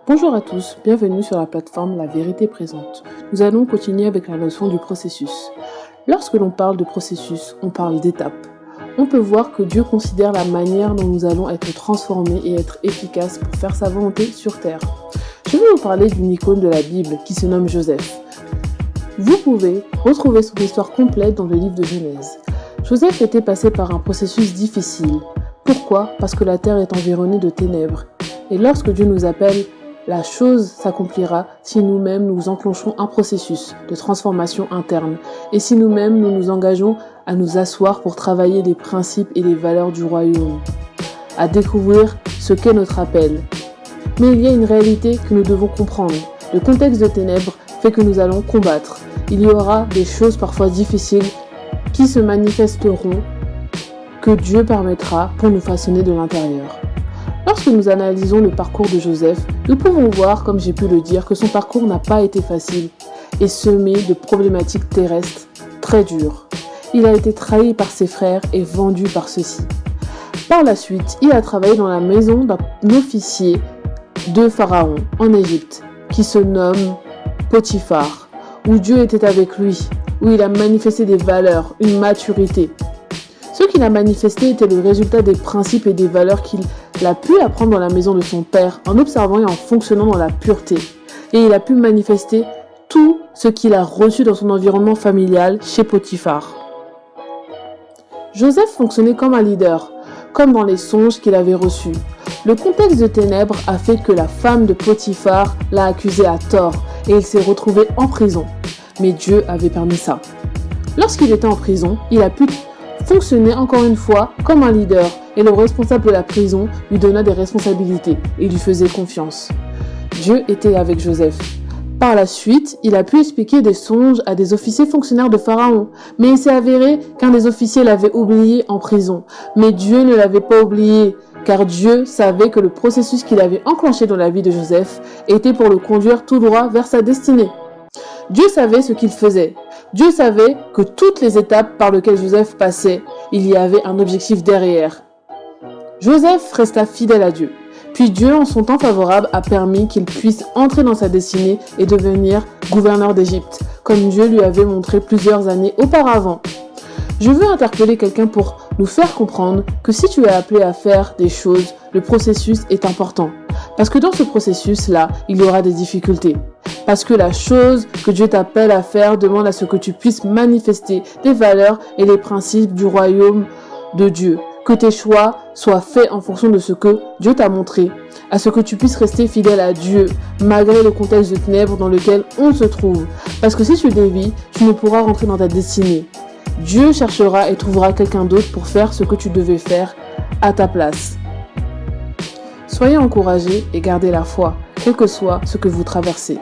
Bonjour à tous, bienvenue sur la plateforme La Vérité Présente. Nous allons continuer avec la notion du processus. Lorsque l'on parle de processus, on parle d'étapes. On peut voir que Dieu considère la manière dont nous allons être transformés et être efficaces pour faire sa volonté sur terre. Je vais vous parler d'une icône de la Bible qui se nomme Joseph. Vous pouvez retrouver son histoire complète dans le livre de Genèse. Joseph était passé par un processus difficile. Pourquoi ? Parce que la terre est environnée de ténèbres. Et lorsque Dieu nous appelle, la chose s'accomplira si nous-mêmes nous enclenchons un processus de transformation interne et si nous-mêmes nous nous engageons à nous asseoir pour travailler les principes et les valeurs du royaume, à découvrir ce qu'est notre appel. Mais il y a une réalité que nous devons comprendre. Le contexte de ténèbres fait que nous allons combattre. Il y aura des choses parfois difficiles qui se manifesteront, que Dieu permettra pour nous façonner de l'intérieur. Lorsque nous analysons le parcours de Joseph, nous pouvons voir, comme j'ai pu le dire, que son parcours n'a pas été facile et semé de problématiques terrestres très dures. Il a été trahi par ses frères et vendu par ceux-ci. Par la suite, il a travaillé dans la maison d'un officier de Pharaon en Égypte, qui se nomme Potiphar, où Dieu était avec lui, où il a manifesté des valeurs, une maturité. Ce qu'il a manifesté était le résultat des principes et des valeurs qu'il a pu apprendre dans la maison de son père en observant et en fonctionnant dans la pureté. Et il a pu manifester tout ce qu'il a reçu dans son environnement familial chez Potiphar. Joseph fonctionnait comme un leader, comme dans les songes qu'il avait reçus. Le contexte de ténèbres a fait que la femme de Potiphar l'a accusé à tort et il s'est retrouvé en prison. Mais Dieu avait permis ça. Lorsqu'il était en prison, il a pu fonctionnait encore une fois comme un leader et le responsable de la prison lui donna des responsabilités et lui faisait confiance. Dieu était avec Joseph. Par la suite, il a pu expliquer des songes à des officiers fonctionnaires de Pharaon, mais il s'est avéré qu'un des officiers l'avait oublié en prison. Mais Dieu ne l'avait pas oublié, car Dieu savait que le processus qu'il avait enclenché dans la vie de Joseph était pour le conduire tout droit vers sa destinée. Dieu savait ce qu'il faisait. Dieu savait que toutes les étapes par lesquelles Joseph passait, il y avait un objectif derrière. Joseph resta fidèle à Dieu. Puis Dieu, en son temps favorable, a permis qu'il puisse entrer dans sa destinée et devenir gouverneur d'Égypte, comme Dieu lui avait montré plusieurs années auparavant. Je veux interpeller quelqu'un pour nous faire comprendre que si tu es appelé à faire des choses, le processus est important. Parce que dans ce processus-là, il y aura des difficultés. Parce que la chose que Dieu t'appelle à faire demande à ce que tu puisses manifester les valeurs et les principes du royaume de Dieu. Que tes choix soient faits en fonction de ce que Dieu t'a montré. À ce que tu puisses rester fidèle à Dieu, malgré le contexte de ténèbres dans lequel on se trouve. Parce que si tu dévies, tu ne pourras rentrer dans ta destinée. Dieu cherchera et trouvera quelqu'un d'autre pour faire ce que tu devais faire à ta place. Soyez encouragés et gardez la foi, quel que soit ce que vous traversez.